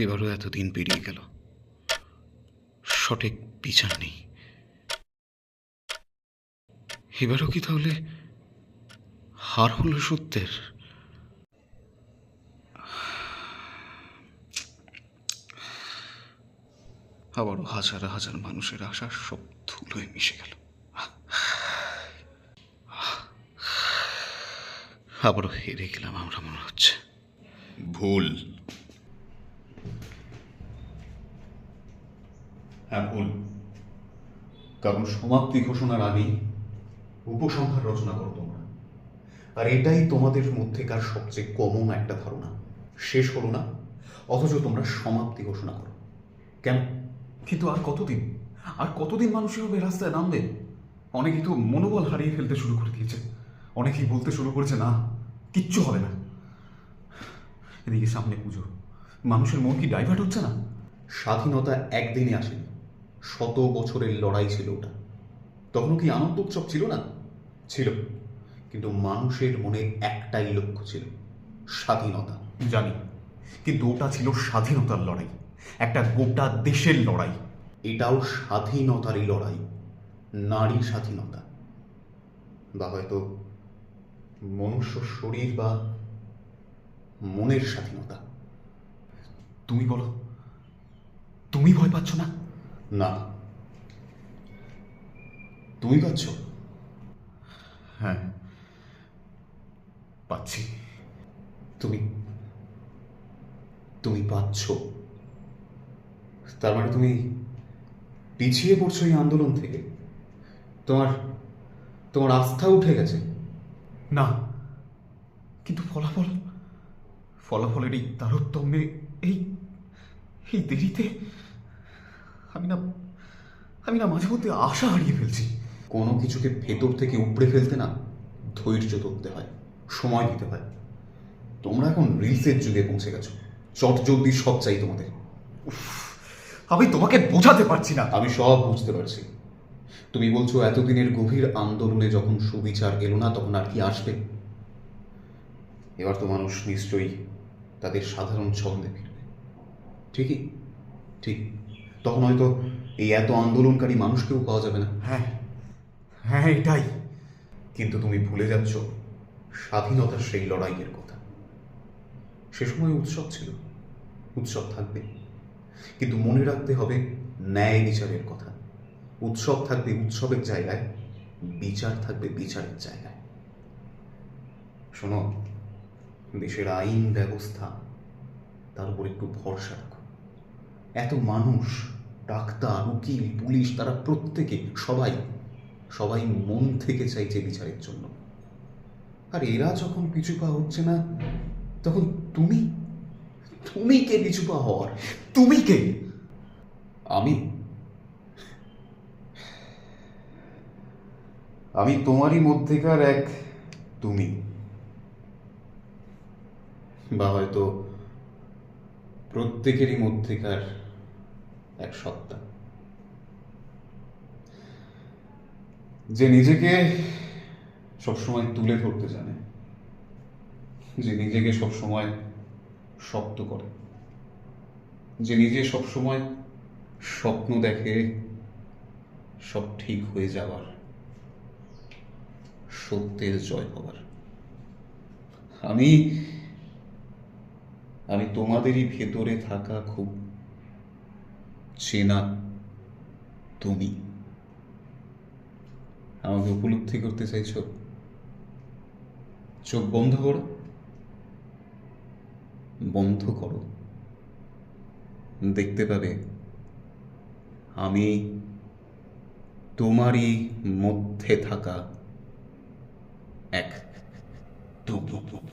এবারও এতদিন পেরিয়ে গেল, সঠিক বিচার নেই। এবারও কি তাহলে হার হলো সত্যের? আবারও হাজার হাজার মানুষের আশা সব ধুলোয় মিশে গেল। আবারও হেরে গেলাম আমরা, মনে হচ্ছে। ভুল। হ্যাঁ, ভুল। কারণ সমাপ্তি ঘোষণার আগেই উপসংহার রচনা করো তোমরা, আর এটাই তোমাদের মধ্যেকার সবচেয়ে কমন একটা ধারণা। শেষ হলো না, অথচ তোমরা সমাপ্তি ঘোষণা করো। কেন? কিন্তু আর কতদিন মানুষ এভাবে রাস্তায় নামবে? অনেকেই তো মনোবল হারিয়ে ফেলতে শুরু করে দিয়েছে। অনেকেই বলতে শুরু করেছে, না, কিচ্ছু হবে না। এদিকে সামনে পুজো, মানুষের মন কি ডাইভার্ট হচ্ছে না? স্বাধীনতা একদিনে আসেনি, 100 বছরের লড়াই ছিল ওটা। তখনও কি আনন্দ উৎসব ছিল না? ছিল, কিন্তু মানুষের মনে একটাই লক্ষ্য ছিল, স্বাধীনতা। জানি, কিন্তু ওটা ছিল স্বাধীনতার লড়াই, একটা গোটা দেশের লড়াই। এটাও স্বাধীনতারই লড়াই, নারী স্বাধীনতা, বা হয়তো মনুষ্য শরীর বা মনের স্বাধীনতা। তুমি বলো, তুমি ভয় পাচ্ছ না? না, তুমি পাচ্ছ? হ্যাঁ, পাচ্ছি। তুমি তুমি পাচ্ছ, তার মানে তুমি পিছিয়ে পড়ছো এই আন্দোলন থেকে। তোমার তোমার আস্থা উঠে গেছে। না, কিন্তু ফলাফলের এই তারতম্যে, এই এই দেরিতে আমি না মাঝে মধ্যে আশা হারিয়ে ফেলছি। কোনো কিছুকে ভেতর থেকে উপড়ে ফেলতে না ধৈর্য ধরতে হয়, সময় দিতে হয়। তোমরা এখন রিলসের যুগে পৌঁছে গেছো, চটজলদি সব চাই তোমাদের। আমি তোমাকে বোঝাতে পারছি না। আমি সব বুঝতে পারছি। তুমি বলছো এতদিনের গভীর আন্দোলনে যখন সুবিচার এলো না, তখন আর কি আসবে? এবার তো মানুষ নিশ্চয়ই তাদের সাধারণ ছন্দে ফিরবে। ঠিকই, ঠিক। তখন হয়তো এই এত আন্দোলনকারী মানুষকেও পাওয়া যাবে না। হ্যাঁ হ্যাঁ, এটাই। কিন্তু তুমি ভুলে যাচ্ছ স্বাধীনতার সেই লড়াইয়ের কথা। সে সময় উৎসব ছিল, উৎসব থাকবে, কিন্তু মনে রাখতে হবে ন্যায় বিচারের কথা। উৎসব থাকবে উৎসবের জায়গায়, বিচার থাকবে বিচারের জায়গায়। শোনো, দেশের আইন ব্যবস্থা, তার উপর একটু ভরসা রাখো। এত মানুষ, ডাক্তার, উকিল, পুলিশ, তারা প্রত্যেকে, সবাই মন থেকে চাইছে বিচারের জন্য। আর এরা যখন পিছু পা হচ্ছে না, তখন তুমি কে পিছু পা হওয়ার? তুমি কে? আমি তোমারই মধ্যেকার এক তুমি, বা হয়তো প্রত্যেকেরই মধ্যেকার এক সত্তা, যে নিজেকে সবসময় তুলে ধরতে জানে, যে নিজেকে সবসময় শক্ত করে, যে নিজে সবসময় স্বপ্ন দেখে সব ঠিক হয়ে যাওয়ার, সত্যের জয় হবার। আমি তোমাদেরই ভেতরে থাকা খুব চেনা তুমি। আমাকে উপলব্ধি করতে চাইছো? চোখ বন্ধ করো, দেখতে পাবে আমি তোমারই মধ্যে থাকা এক তুমি।